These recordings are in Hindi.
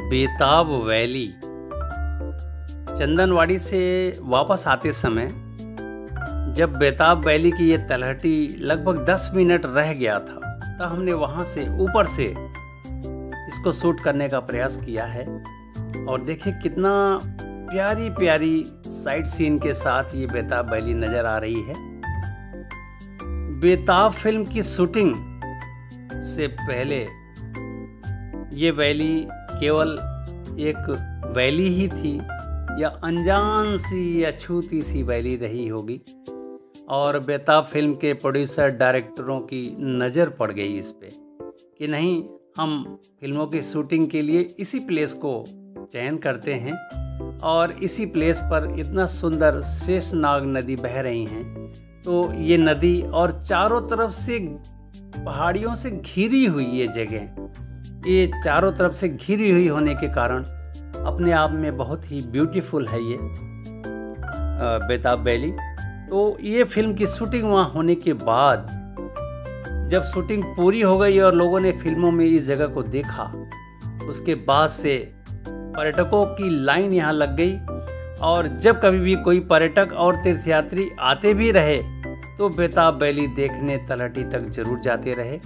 बेताब वैली। चंदनवाड़ी से वापस आते समय जब बेताब वैली की ये तलहटी लगभग 10 मिनट रह गया था, तब हमने वहाँ से ऊपर से इसको शूट करने का प्रयास किया है। और देखिए कितना प्यारी प्यारी साइड सीन के साथ ये बेताब वैली नज़र आ रही है। बेताब फिल्म की शूटिंग से पहले ये वैली केवल एक वैली ही थी या अनजान सी अछूती सी वैली रही होगी, और बेताब फिल्म के प्रोड्यूसर डायरेक्टरों की नज़र पड़ गई इस पे कि नहीं, हम फिल्मों की शूटिंग के लिए इसी प्लेस को चयन करते हैं। और इसी प्लेस पर इतना सुंदर शेषनाग नदी बह रही हैं, तो ये नदी और चारों तरफ से पहाड़ियों से घिरी हुई ये जगह, ये चारों तरफ से घिरी हुई होने के कारण अपने आप में बहुत ही ब्यूटीफुल है ये बेताब वैली। तो ये फिल्म की शूटिंग वहाँ होने के बाद जब शूटिंग पूरी हो गई और लोगों ने फिल्मों में इस जगह को देखा, उसके बाद से पर्यटकों की लाइन यहाँ लग गई। और जब कभी भी कोई पर्यटक और तीर्थयात्री आते भी रहे तो बेताब वैली देखने तलहटी तक जरूर जाते रहे।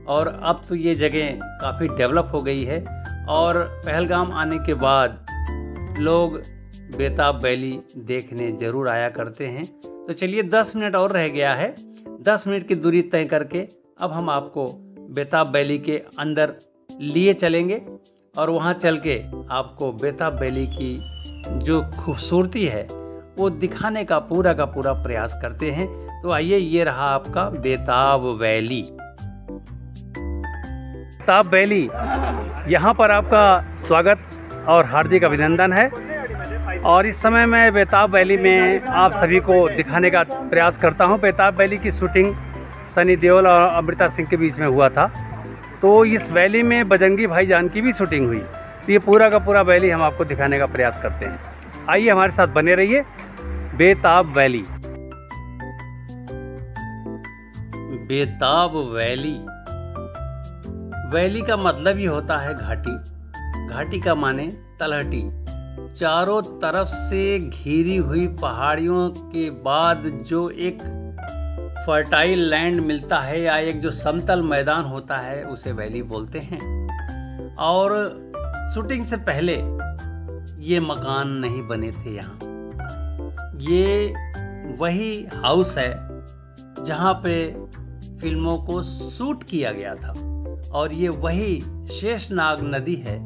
और अब तो ये जगह काफ़ी डेवलप हो गई है, और पहलगाम आने के बाद लोग बेताब वैली देखने ज़रूर आया करते हैं। तो चलिए 10 मिनट और रह गया है, 10 मिनट की दूरी तय करके अब हम आपको बेताब वैली के अंदर लिए चलेंगे और वहाँ चल के आपको बेताब वैली की जो खूबसूरती है वो दिखाने का पूरा प्रयास करते हैं। तो आइए, ये रहा आपका बेताब वैली। बेताब वैली, यहाँ पर आपका स्वागत और हार्दिक अभिनंदन है। और इस समय मैं बेताब वैली में आप सभी को दिखाने का प्रयास करता हूँ। बेताब वैली की शूटिंग सनी देओल और अमृता सिंह के बीच में हुआ था, तो इस वैली में बजरंगी भाईजान की भी शूटिंग हुई। तो ये पूरा का पूरा वैली हम आपको दिखाने का प्रयास करते हैं। आइए हमारे साथ बने रहिए। बेताब वैली। बेताब वैली, वैली का मतलब ही होता है घाटी। घाटी का माने तलहटी। चारों तरफ से घिरी हुई पहाड़ियों के बाद जो एक फर्टाइल लैंड मिलता है या एक जो समतल मैदान होता है उसे वैली बोलते हैं। और शूटिंग से पहले ये मकान नहीं बने थे यहाँ। ये वही हाउस है जहाँ पे फिल्मों को शूट किया गया था, और ये वही शेषनाग नदी है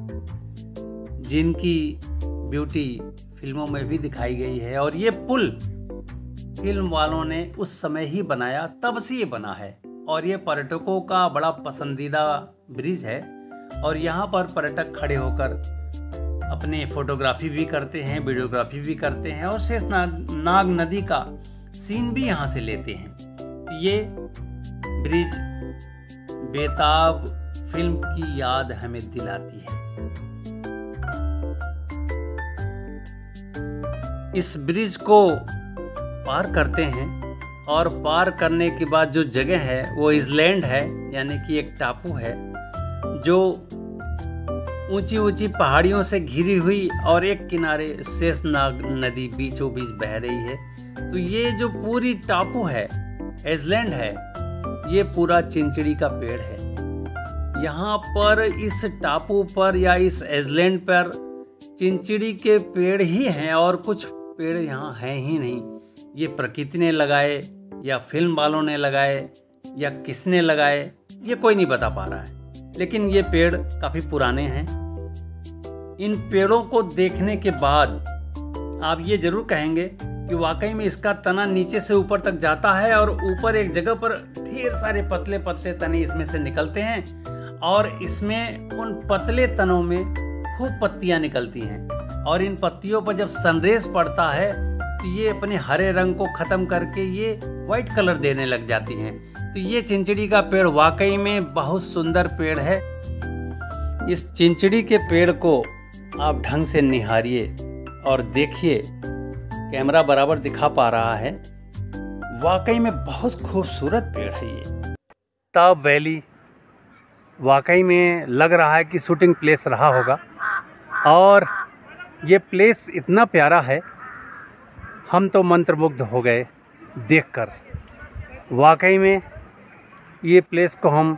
जिनकी ब्यूटी फिल्मों में भी दिखाई गई है। और ये पुल फिल्म वालों ने उस समय ही बनाया, तब से ये बना है। और ये पर्यटकों का बड़ा पसंदीदा ब्रिज है, और यहाँ पर पर्यटक खड़े होकर अपने फोटोग्राफी भी करते हैं, वीडियोग्राफी भी करते हैं, और शेषनाग नदी का सीन भी यहाँ से लेते हैं। ये ब्रिज बेताब फिल्म की याद हमें दिलाती है। इस ब्रिज को पार करते हैं, और पार करने के बाद जो जगह है वो आइलैंड है, यानी कि एक टापू है जो ऊंची ऊंची पहाड़ियों से घिरी हुई, और एक किनारे शेषनाग नदी बीचों बीच बह रही है। तो ये जो पूरी टापू है, आइलैंड है, ये पूरा चिंचड़ी का पेड़ है। यहाँ पर इस टापू पर या इस आइलैंड पर चिंचड़ी के पेड़ ही हैं, और कुछ पेड़ यहाँ हैं ही नहीं। ये प्रकृति ने लगाए या फिल्म वालों ने लगाए या किसने लगाए, ये कोई नहीं बता पा रहा है। लेकिन ये पेड़ काफ़ी पुराने हैं। इन पेड़ों को देखने के बाद आप ये ज़रूर कहेंगे कि वाकई में इसका तना नीचे से ऊपर तक जाता है, और ऊपर एक जगह पर ढेर सारे पतले पतले तने इसमें से निकलते हैं, और इसमें उन पतले तनों में खूब पत्तियां निकलती हैं। और इन पत्तियों पर जब सनरेज पड़ता है तो ये अपने हरे रंग को ख़त्म करके ये वाइट कलर देने लग जाती हैं। तो ये चिंचड़ी का पेड़ वाकई में बहुत सुंदर पेड़ है। इस चिंचड़ी के पेड़ को आप ढंग से निहारिए और देखिए कैमरा बराबर दिखा पा रहा है। वाकई में बहुत खूबसूरत पेड़ है ये। बेताब वैली वाकई में लग रहा है कि शूटिंग प्लेस रहा होगा, और ये प्लेस इतना प्यारा है, हम तो मंत्रमुग्ध हो गए देखकर। वाकई में ये प्लेस को हम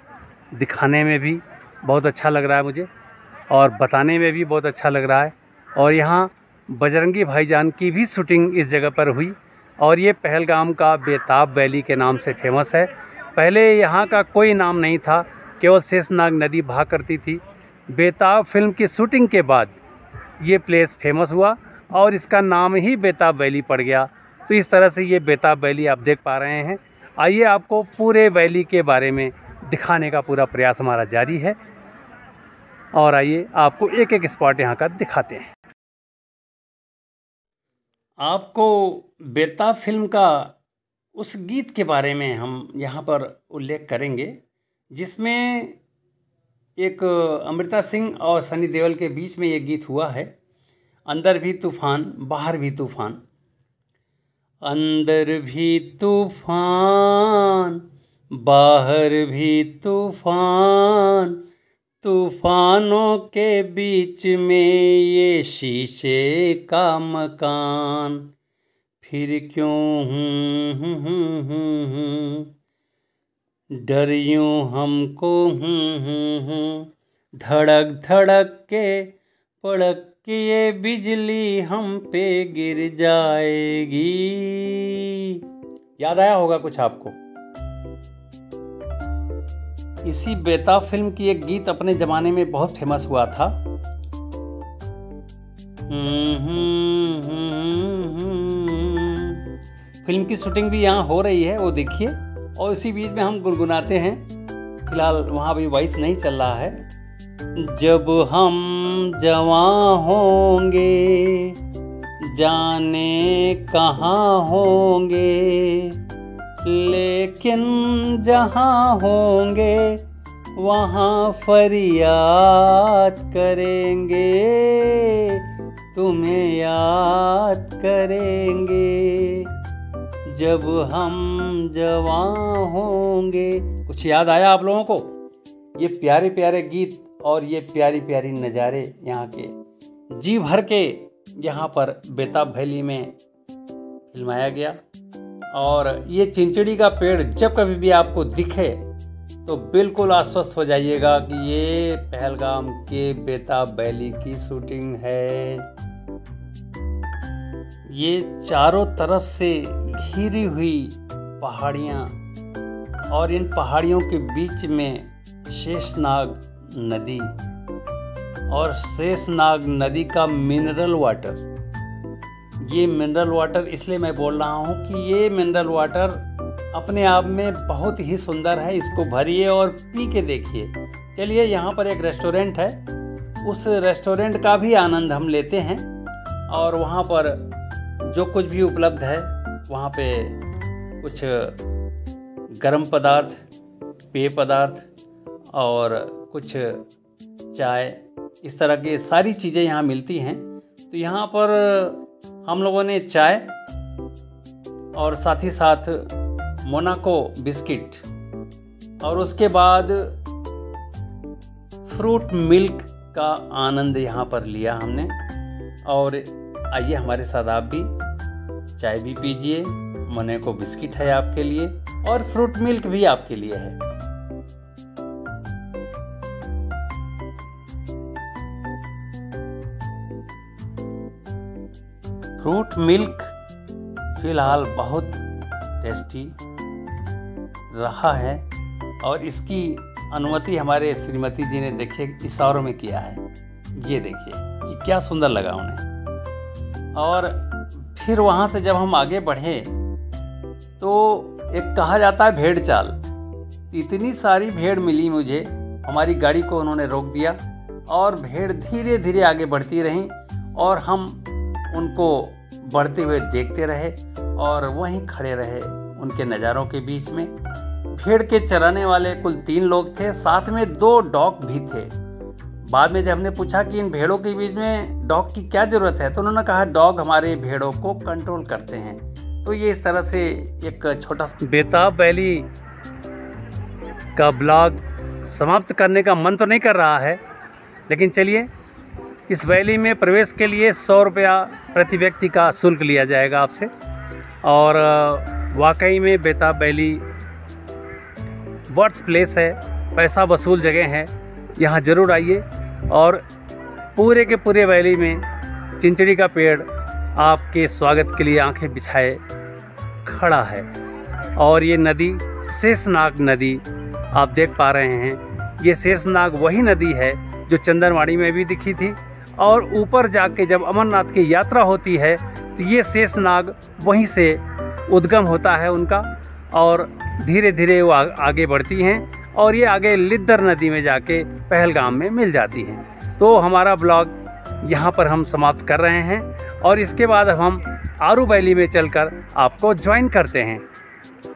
दिखाने में भी बहुत अच्छा लग रहा है मुझे, और बताने में भी बहुत अच्छा लग रहा है। और यहाँ बजरंगी भाईजान की भी शूटिंग इस जगह पर हुई, और ये पहलगाम का बेताब वैली के नाम से फेमस है। पहले यहाँ का कोई नाम नहीं था, केवल शेषनाग नदी बहा करती थी। बेताब फिल्म की शूटिंग के बाद ये प्लेस फेमस हुआ और इसका नाम ही बेताब वैली पड़ गया। तो इस तरह से ये बेताब वैली आप देख पा रहे हैं। आइए आपको पूरे वैली के बारे में दिखाने का पूरा प्रयास हमारा जारी है, और आइए आपको एक एक स्पॉट यहाँ का दिखाते हैं। आपको बेताब फिल्म का उस गीत के बारे में हम यहाँ पर उल्लेख करेंगे, जिसमें एक अमृता सिंह और सनी देओल के बीच में ये गीत हुआ है। अंदर भी तूफान बाहर भी तूफान, अंदर भी तूफान बाहर भी तूफान, तूफानों के बीच में ये शीशे का मकान, फिर क्यों डर यूं हमको धड़क धड़क के पड़क कि ये बिजली हम पे गिर जाएगी। याद आया होगा कुछ आपको। इसी बेताब फिल्म की एक गीत अपने ज़माने में बहुत फेमस हुआ था। फिल्म की शूटिंग भी यहाँ हो रही है, वो देखिए, और इसी बीच में हम गुनगुनाते हैं। फिलहाल वहाँ अभी वॉइस नहीं चल रहा है। जब हम जवां होंगे जाने कहाँ होंगे, लेकिन जहाँ होंगे वहाँ फरियाद करेंगे, तुम्हें याद करेंगे। जब हम जवां होंगे। कुछ याद आया आप लोगों को? ये प्यारे प्यारे गीत और ये प्यारी प्यारी नज़ारे यहाँ के जी भर के यहाँ पर बेताब वैली में फिल्माया गया। और ये चिंचड़ी का पेड़ जब कभी भी आपको दिखे तो बिल्कुल आश्वस्त हो जाइएगा कि ये पहलगाम के बेताब वैली की शूटिंग है। ये चारों तरफ से घिरी हुई पहाड़ियाँ, और इन पहाड़ियों के बीच में शेषनाग नदी, और शेषनाग नदी का मिनरल वाटर। ये मिनरल वाटर इसलिए मैं बोल रहा हूँ कि ये मिनरल वाटर अपने आप में बहुत ही सुंदर है। इसको भरिए और पी के देखिए। चलिए, यहाँ पर एक रेस्टोरेंट है, उस रेस्टोरेंट का भी आनंद हम लेते हैं। और वहाँ पर जो कुछ भी उपलब्ध है, वहाँ पे कुछ गर्म पदार्थ, पेय पदार्थ और कुछ चाय, इस तरह की सारी चीज़ें यहाँ मिलती हैं। तो यहाँ पर हम लोगों ने चाय और साथ ही साथ मोनाको बिस्किट, और उसके बाद फ्रूट मिल्क का आनंद यहाँ पर लिया हमने। और आइए हमारे साथ आप भी चाय भी पीजिए, मोनाको बिस्किट है आपके लिए और फ्रूट मिल्क भी आपके लिए है। फ्रूट मिल्क फिलहाल बहुत टेस्टी रहा है, और इसकी अनुमति हमारे श्रीमती जी ने देखिए इशारों में किया है। ये देखिए कि क्या सुंदर लगा उन्हें। और फिर वहाँ से जब हम आगे बढ़े तो एक कहा जाता है भेड़ चाल। इतनी सारी भेड़ मिली मुझे, हमारी गाड़ी को उन्होंने रोक दिया और भेड़ धीरे धीरे आगे बढ़ती रहीं और हम उनको बढ़ते हुए देखते रहे और वहीं खड़े रहे उनके नज़ारों के बीच में। भेड़ के चराने वाले कुल 3 लोग थे, साथ में 2 डॉग भी थे। बाद में जब हमने पूछा कि इन भेड़ों के बीच में डॉग की क्या ज़रूरत है, तो उन्होंने कहा डॉग हमारे भेड़ों को कंट्रोल करते हैं। तो ये इस तरह से एक छोटा बेताब वैली का ब्लॉग समाप्त करने का मन तो नहीं कर रहा है, लेकिन चलिए, इस वैली में प्रवेश के लिए 100 रुपया प्रति व्यक्ति का शुल्क लिया जाएगा आपसे। और वाकई में बेताब वैली वर्थ प्लेस है, पैसा वसूल जगह है, यहाँ ज़रूर आइए। और पूरे के पूरे वैली में चिंचड़ी का पेड़ आपके स्वागत के लिए आंखें बिछाए खड़ा है। और ये नदी शेषनाग नदी आप देख पा रहे हैं। ये शेषनाग वही नदी है जो चंदनवाड़ी में भी दिखी थी, और ऊपर जाके जब अमरनाथ की यात्रा होती है तो ये शेषनाग वहीं से उद्गम होता है उनका, और धीरे धीरे वो आगे बढ़ती हैं और ये आगे लिद्दर नदी में जाके पहलगाम में मिल जाती हैं। तो हमारा ब्लॉग यहाँ पर हम समाप्त कर रहे हैं, और इसके बाद अब हम आरू वैली में चलकर आपको ज्वाइन करते हैं।